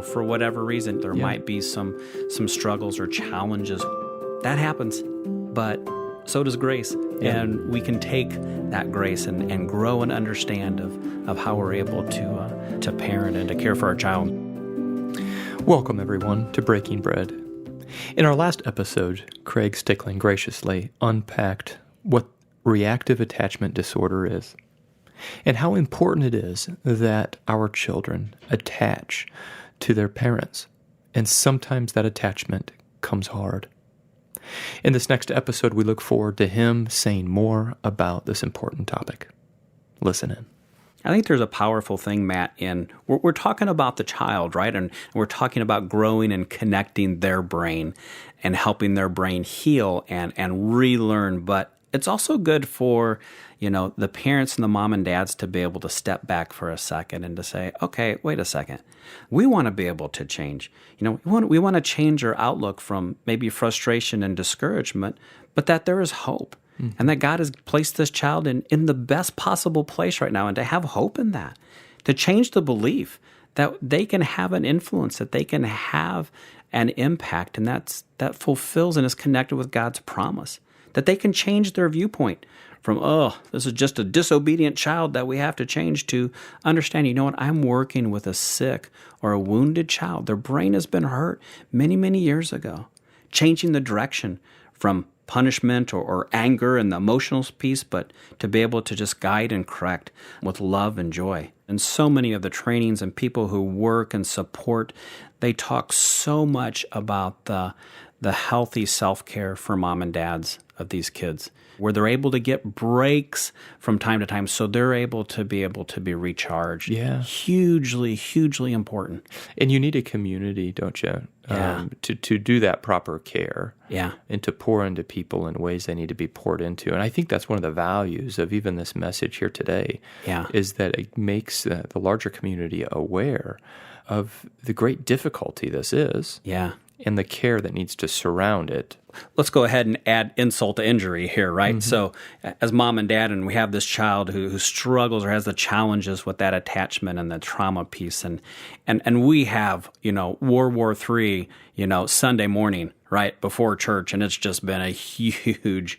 for whatever reason, there might be some struggles or challenges. That happens, but so does grace. Yeah. And we can take that grace and grow and understand of how we're able to parent and to care for our child. Welcome, everyone, to Breaking Bread. In our last episode, Craig Stickling graciously unpacked what reactive attachment disorder is and how important it is that our children attach to their parents, and sometimes that attachment comes hard. In this next episode, we look forward to him saying more about this important topic. Listen in. I think there's a powerful thing, Matt, in we're talking about the child, right? And we're talking about growing and connecting their brain and helping their brain heal and relearn. But it's also good for, the parents and the mom and dads to be able to step back for a second and to say, okay, wait a second. We want to be able to change. We want to change our outlook from maybe frustration and discouragement, but that there is hope. And that God has placed this child in the best possible place right now, and to have hope in that, to change the belief that they can have an influence, that they can have an impact, and that fulfills and is connected with God's promise, that they can change their viewpoint from, this is just a disobedient child that we have to change, to understand, I'm working with a sick or a wounded child. Their brain has been hurt many, many years ago. Changing the direction from punishment or anger and the emotional piece, but to be able to just guide and correct with love and joy. And so many of the trainings and people who work and support, they talk so much about the healthy self-care for mom and dads of these kids, where they're able to get breaks from time to time so they're able to be recharged. Yeah. Hugely, hugely important. And you need a community, don't you? Yeah. To do that proper care. Yeah. And to pour into people in ways they need to be poured into. And I think that's one of the values of even this message here today. Yeah. Is that it makes the larger community aware of the great difficulty this is. Yeah. And the care that needs to surround it. Let's go ahead and add insult to injury here, right? Mm-hmm. So as mom and dad, and we have this child who struggles or has the challenges with that attachment and the trauma piece, and we have, World War III, Sunday morning, right, before church, and it's just been a huge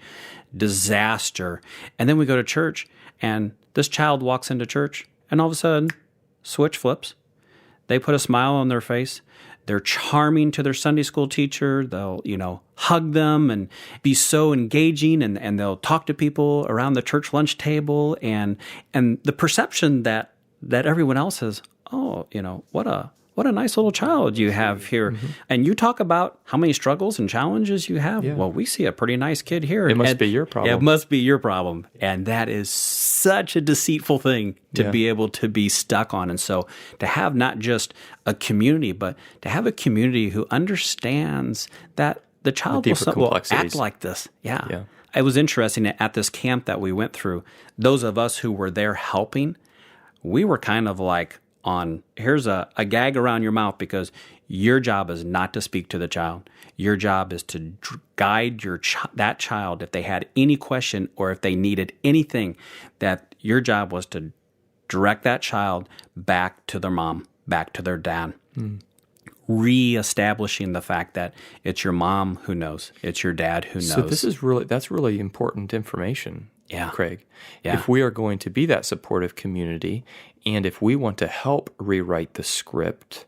disaster. And then we go to church, and this child walks into church, and all of a sudden, switch flips. They put a smile on their face. They're charming to their Sunday school teacher. They'll, hug them and be so engaging, and they'll talk to people around the church lunch table. And the perception that everyone else has, what a nice little child you have here. Mm-hmm. And you talk about how many struggles and challenges you have. Yeah. Well, we see a pretty nice kid here. It must be your problem. It must be your problem. And that is such a deceitful thing to be able to be stuck on. And so to have not just a community, but to have a community who understands that the child will act like this. Yeah. It was interesting that at this camp that we went through, those of us who were there helping, we were kind of like, here's a gag around your mouth, because your job is not to speak to the child. Your job is to guide that child if they had any question or if they needed anything, that your job was to direct that child back to their mom, back to their dad. Reestablishing the fact that it's your mom who knows, it's your dad who knows. So that's really important information. Yeah. Craig. Yeah. If we are going to be that supportive community, and if we want to help rewrite the script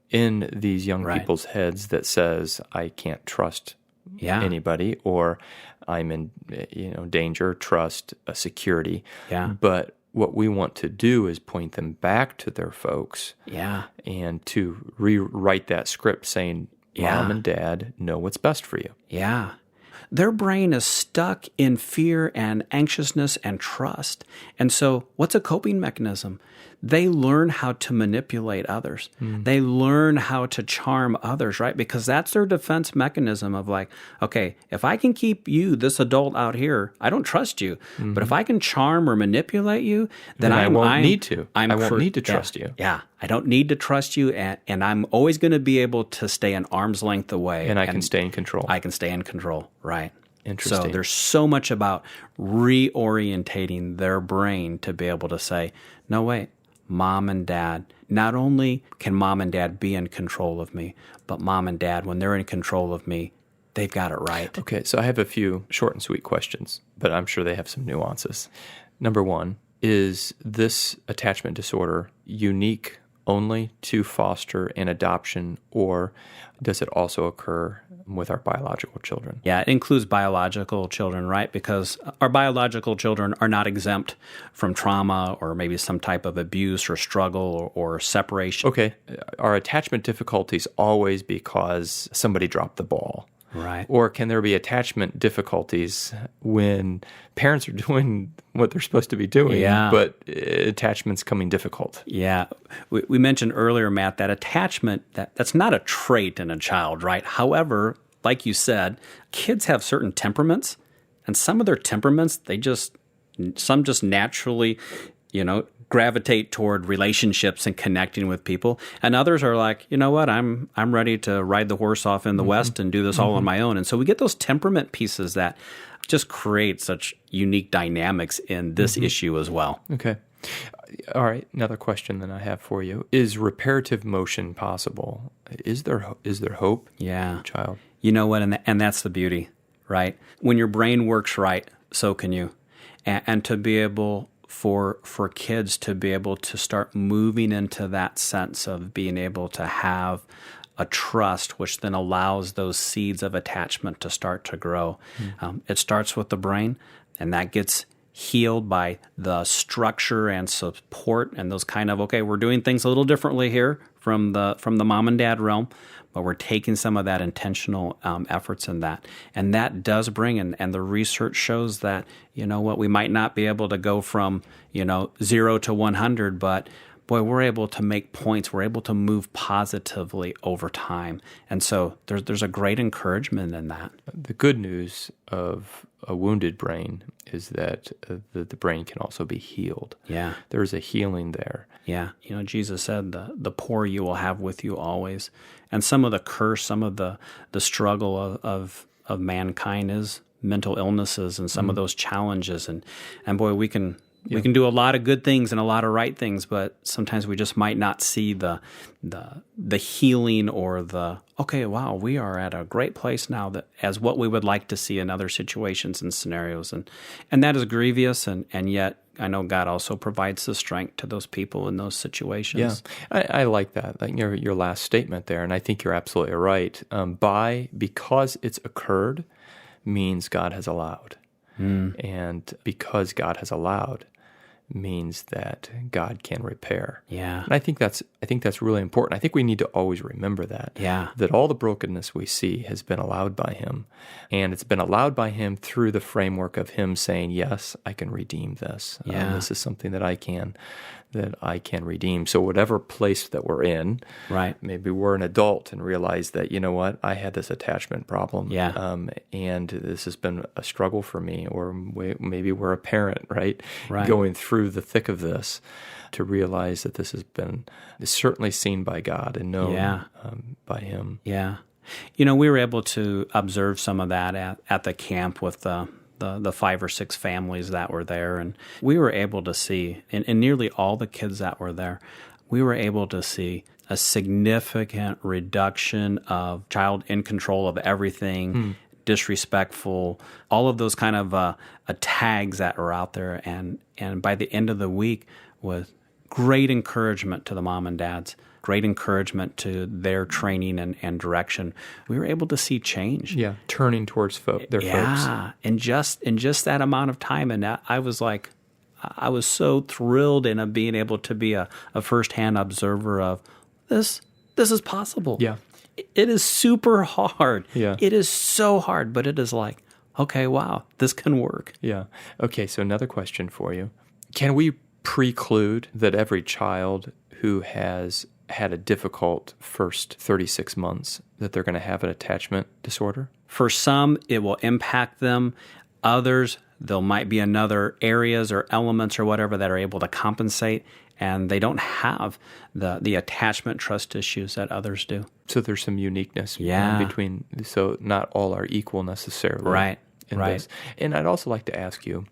in these young people's heads that says, I can't trust anybody, or I'm in danger, trust, security. Yeah. But what we want to do is point them back to their folks. Yeah. And to rewrite that script saying, Mom and Dad know what's best for you. Yeah. Their brain is stuck in fear and anxiousness and trust. And so what's a coping mechanism? They learn how to manipulate others. They learn how to charm others, right? Because that's their defense mechanism of like, okay, if I can keep you, this adult out here, I don't trust you. But if I can charm or manipulate you, then I won't need to. I won't need to trust you. Yeah, I don't need to trust you, and I'm always going to be able to stay an arm's length away. And I can stay in control. I can stay in control, right. Interesting. So there's so much about reorientating their brain to be able to say, no, wait, mom and dad, not only can mom and dad be in control of me, but mom and dad, when they're in control of me, they've got it right. Okay, so I have a few short and sweet questions, but I'm sure they have some nuances. Number one, is this attachment disorder unique only to foster and adoption, or does it also occur with our biological children? Yeah, it includes biological children, right? Because our biological children are not exempt from trauma or maybe some type of abuse or struggle or separation. Okay, are attachment difficulties always because somebody dropped the ball? Right. Or can there be attachment difficulties when parents are doing what they're supposed to be doing, but attachment's coming difficult? Yeah. We mentioned earlier, Matt, that attachment, that's not a trait in a child, right? However, like you said, kids have certain temperaments, and some of their temperaments, some just naturally, gravitate toward relationships and connecting with people, and others are like, you know what, I'm ready to ride the horse off in the West and do this all on my own. And so we get those temperament pieces that just create such unique dynamics in this issue as well. Okay. All right. Another question that I have for you: is reparative motion possible? Is there hope? Yeah, Child. You know what, and that's the beauty, right? When your brain works right, so can you, and to be able for kids to be able to start moving into that sense of being able to have a trust, which then allows those seeds of attachment to start to grow. It starts with the brain, and that gets healed by the structure and support and those kind of, okay, we're doing things a little differently here from the mom and dad realm, but we're taking some of that intentional efforts in that. And that does bring, and the research shows that, we might not be able to go from, 0 to 100, but boy, we're able to make points. We're able to move positively over time. And so there's a great encouragement in that. The good news of a wounded brain is that the brain can also be healed. Yeah. There's a healing there. Yeah. Jesus said, the poor you will have with you always. And some of the curse, some of the struggle of mankind is mental illnesses and some of those challenges. And boy, we can do a lot of good things and a lot of right things, but sometimes we just might not see the healing or okay, wow, we are at a great place now that as what we would like to see in other situations and scenarios. And that is grievous, and yet I know God also provides the strength to those people in those situations. Yeah, I like that. Like your last statement there, and I think you're absolutely right. Because it's occurred means God has allowed. And because God has allowed means that God can repair. Yeah. And I think that's really important. I think we need to always remember that. Yeah. That all the brokenness we see has been allowed by Him. And it's been allowed by Him through the framework of Him saying, yes, I can redeem this. Yeah. This is something that I can redeem. So whatever place that we're in, right? Maybe we're an adult and realize that, you know what, I had this attachment problem. Yeah. And this has been a struggle for me. Or maybe we're a parent, right? Right. Going through the thick of this to realize that this has been certainly seen by God and known by Him. Yeah. We were able to observe some of that at the camp with the 5 or 6 families that were there. And we were able to see, in nearly all the kids that were there, we were able to see a significant reduction of child in control of everything, disrespectful, all of those kind of tags that are out there. And by the end of the week, with great encouragement to the mom and dads, great encouragement to their training and direction, we were able to see change. Yeah, turning towards their folks. Yeah, in just that amount of time. And I was like, I was so thrilled in being able to be a firsthand observer of this. This is possible. Yeah. It is super hard. Yeah. It is so hard, but it is like, okay, wow, this can work. Yeah. Okay, so another question for you. Can we preclude that every child who has had a difficult first 36 months, that they're going to have an attachment disorder? For some, it will impact them. Others, there might be another areas or elements or whatever that are able to compensate, and they don't have the attachment trust issues that others do. So there's some uniqueness between, so not all are equal necessarily. Right, in right. this. And I'd also like to ask you,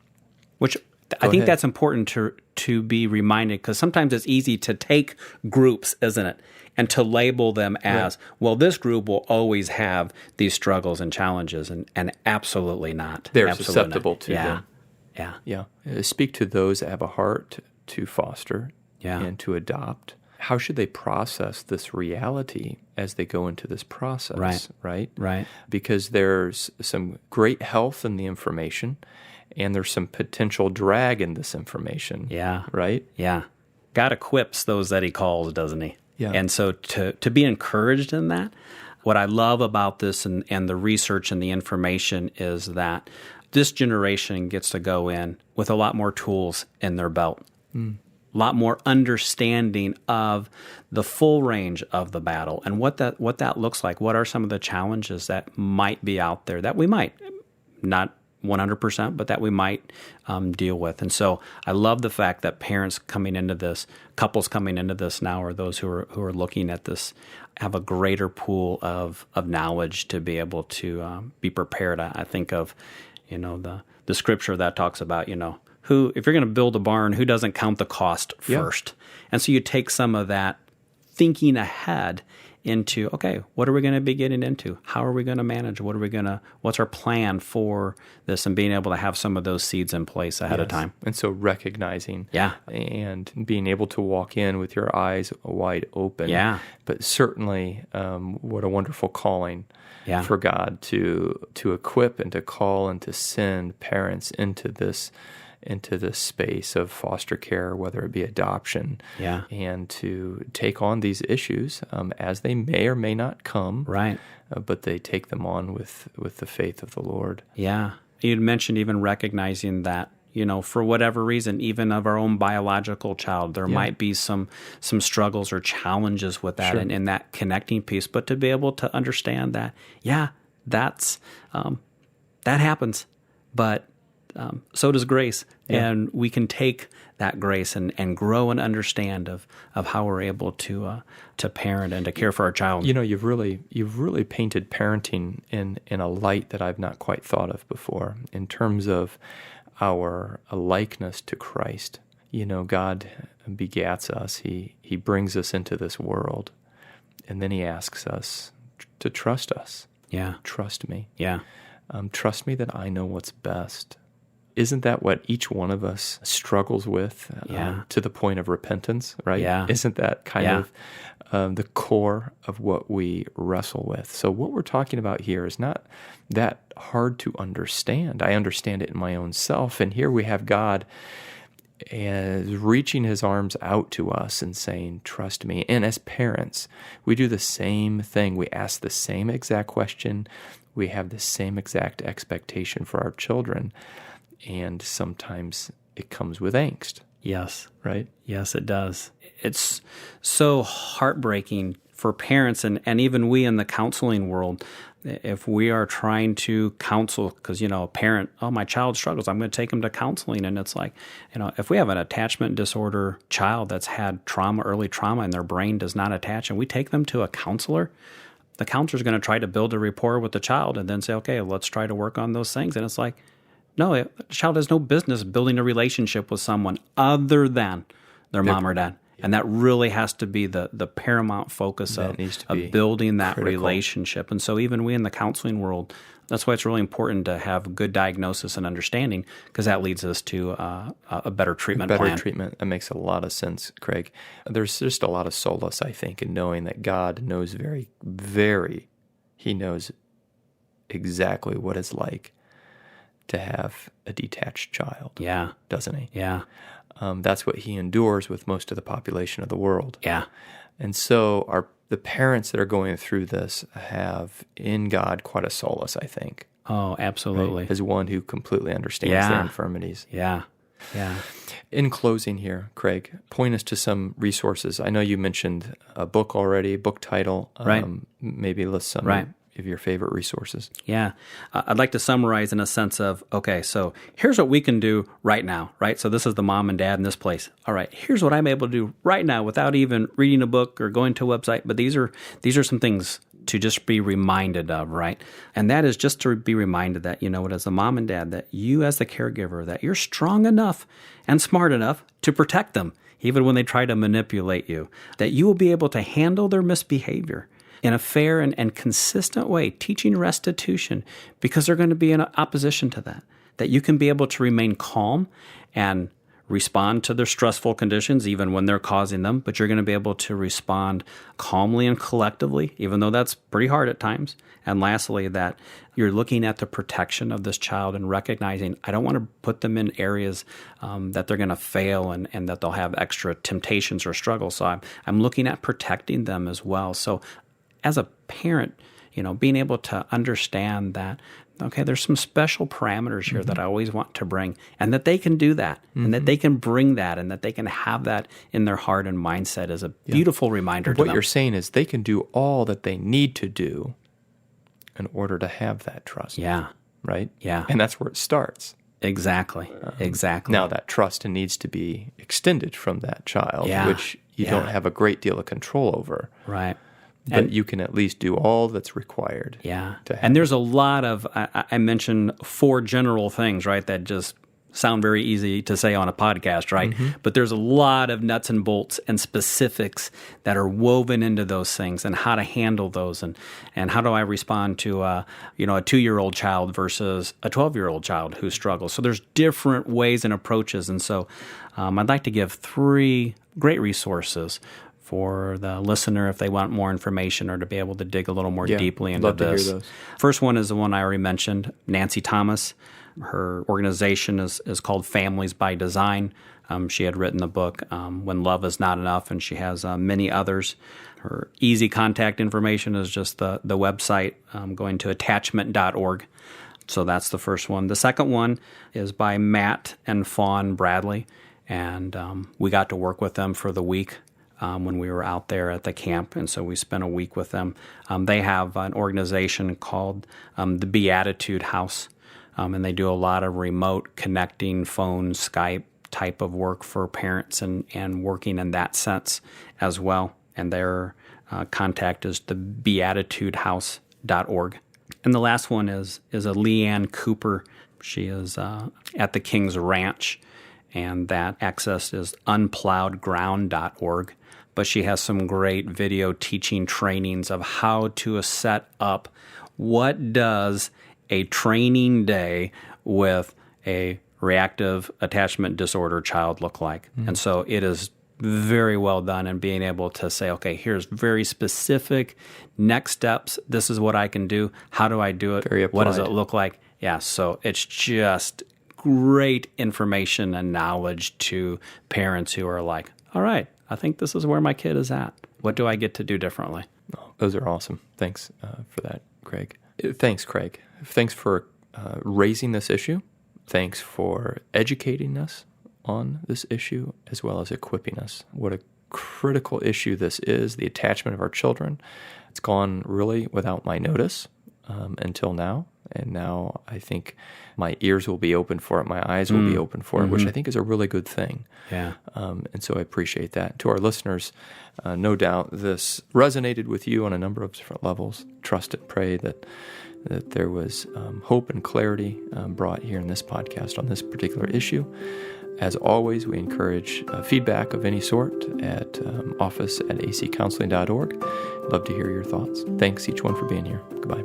Which I think that's important to be reminded, because sometimes it's easy to take groups, isn't it, and to label them as, well, this group will always have these struggles and challenges, and absolutely not. They're absolutely susceptible not. to them. Yeah. Speak to those that have a heart to foster and to adopt. How should they process this reality as they go into this process, right? Because there's some great health in the information, and there's some potential drag in this information. Right? Yeah. God equips those that he calls, doesn't he? Yeah. And so to be encouraged in that, what I love about this and the research and the information is that this generation gets to go in with a lot more tools in their belt, a lot more understanding of the full range of the battle and what that looks like. What are some of the challenges that might be out there that we might not 100%, but that we might deal with. And so I love the fact that parents coming into this, couples coming into this now, or those who are looking at this, have a greater pool of knowledge to be able to be prepared. I think of, the scripture that talks about, who, if you're going to build a barn, who doesn't count the cost first? And so you take some of that thinking ahead into, okay, what are we going to be getting into? How are we going to manage? What's our plan for this? And being able to have some of those seeds in place ahead of time. And so recognizing and being able to walk in with your eyes wide open. Yeah. But certainly, what a wonderful calling for God to equip and to call and to send parents into this space of foster care, whether it be adoption, and to take on these issues as they may or may not come, but they take them on with the faith of the Lord. Yeah. You'd mentioned even recognizing that, for whatever reason, even of our own biological child, there might be some struggles or challenges with that and in that connecting piece, but to be able to understand that, that's that happens, but so does grace, and we can take that grace and grow and understand of how we're able to parent and to care for our child. You've really painted parenting in a light that I've not quite thought of before, in terms of our likeness to Christ. God begats us; He brings us into this world, and then He asks us to trust us. Trust me. Trust me that I know what's best. Isn't that what each one of us struggles with to the point of repentance, right? Isn't that kind of the core of what we wrestle with? So what we're talking about here is not that hard to understand. I understand it in my own self. And here we have God reaching His arms out to us and saying, trust me. And as parents, we do the same thing. We ask the same exact question. We have the same exact expectation for our children. And sometimes it comes with angst. Yes. Right? Yes, it does. It's so heartbreaking for parents and even we in the counseling world, if we are trying to counsel, because, a parent, my child struggles, I'm going to take them to counseling. And it's like, if we have an attachment disorder child that's had early trauma, and their brain does not attach, and we take them to a counselor, the counselor's going to try to build a rapport with the child and then say, okay, let's try to work on those things. And it's like, no, the child has no business building a relationship with someone other than their mom or dad. And that really has to be the paramount focus of building that relationship. And so even we in the counseling world, that's why it's really important to have good diagnosis and understanding, because that leads us to a better treatment plan. Better treatment. That makes a lot of sense, Craig. There's just a lot of solace, I think, in knowing that God knows He knows exactly what it's like to have a detached child. Doesn't He? That's what He endures with most of the population of the world. And so the parents that are going through this have in God quite a solace, I think. Oh, absolutely. Right? As one who completely understands their infirmities. In closing here, Craig, point us to some resources. I know you mentioned a book already, book title. Maybe list some of your favorite resources. I'd like to summarize in a sense of, okay, so here's what we can do right now, right? So this is the mom and dad in this place. All right, here's what I'm able to do right now without even reading a book or going to a website. But these are some things to just be reminded of, right? And that is just to be reminded that, as a mom and dad, that you as the caregiver, that you're strong enough and smart enough to protect them, even when they try to manipulate you, that you will be able to handle their misbehavior in a fair and consistent way, teaching restitution, because they're going to be in opposition to that you can be able to remain calm and respond to their stressful conditions, even when they're causing them, but you're going to be able to respond calmly and collectively, even though that's pretty hard at times. And lastly, that you're looking at the protection of this child and recognizing, I don't want to put them in areas that they're going to fail and that they'll have extra temptations or struggles. So I'm looking at protecting them as well. So as a parent, being able to understand that, okay, there's some special parameters here that I always want to bring, and that they can do that, and that they can bring that, and that they can have that in their heart and mindset is a beautiful reminder to them. What you're saying is they can do all that they need to do in order to have that trust. Yeah. Right? Yeah. And that's where it starts. Exactly. Exactly. Now that trust needs to be extended from that child, which you don't have a great deal of control over. Right. But you can at least do all that's required. Yeah. And there's a lot of, I mentioned 4 general things, right, that just sound very easy to say on a podcast, right? But there's a lot of nuts and bolts and specifics that are woven into those things, and how to handle those, and how do I respond to a 2-year-old child versus a 12-year-old child who struggles. So there's different ways and approaches. And so I'd like to give 3 great resources for the listener if they want more information or to be able to dig a little more deeply into love this. To hear those. First one is the one I already mentioned, Nancy Thomas. Her organization is called Families by Design. She had written the book, When Love Is Not Enough, and she has many others. Her easy contact information is just the website, going to attachment.org. So that's the first one. The second one is by Matt and Fawn Bradley, and we got to work with them for the week when we were out there at the camp, and so we spent a week with them. They have an organization called the Beatitude House, and they do a lot of remote connecting, phone, Skype type of work for parents and working in that sense as well. And their contact is the beatitudehouse.org. And the last one is a Leanne Cooper. She is at the King's Ranch, and that access is unplowedground.org. But she has some great video teaching trainings of how to set up what does a training day with a reactive attachment disorder child look like. And so it is very well done in being able to say, okay, here's very specific next steps. This is what I can do. How do I do it? Very applied. What does it look like? Yeah, so it's just great information and knowledge to parents who are like, all right, I think this is where my kid is at. What do I get to do differently? Oh, those are awesome. Thanks for that, Craig. Thanks, Craig. Thanks for raising this issue. Thanks for educating us on this issue, as well as equipping us. What a critical issue this is, the attachment of our children. It's gone really without my notice until now. And now I think my ears will be open for it, my eyes will be open for it, which I think is a really good thing. Yeah. And so I appreciate that. To our listeners, no doubt this resonated with you on a number of different levels. Trust and pray that there was hope and clarity brought here in this podcast on this particular issue. As always, we encourage feedback of any sort at office@accounseling.org. Love to hear your thoughts. Thanks each one for being here. Goodbye.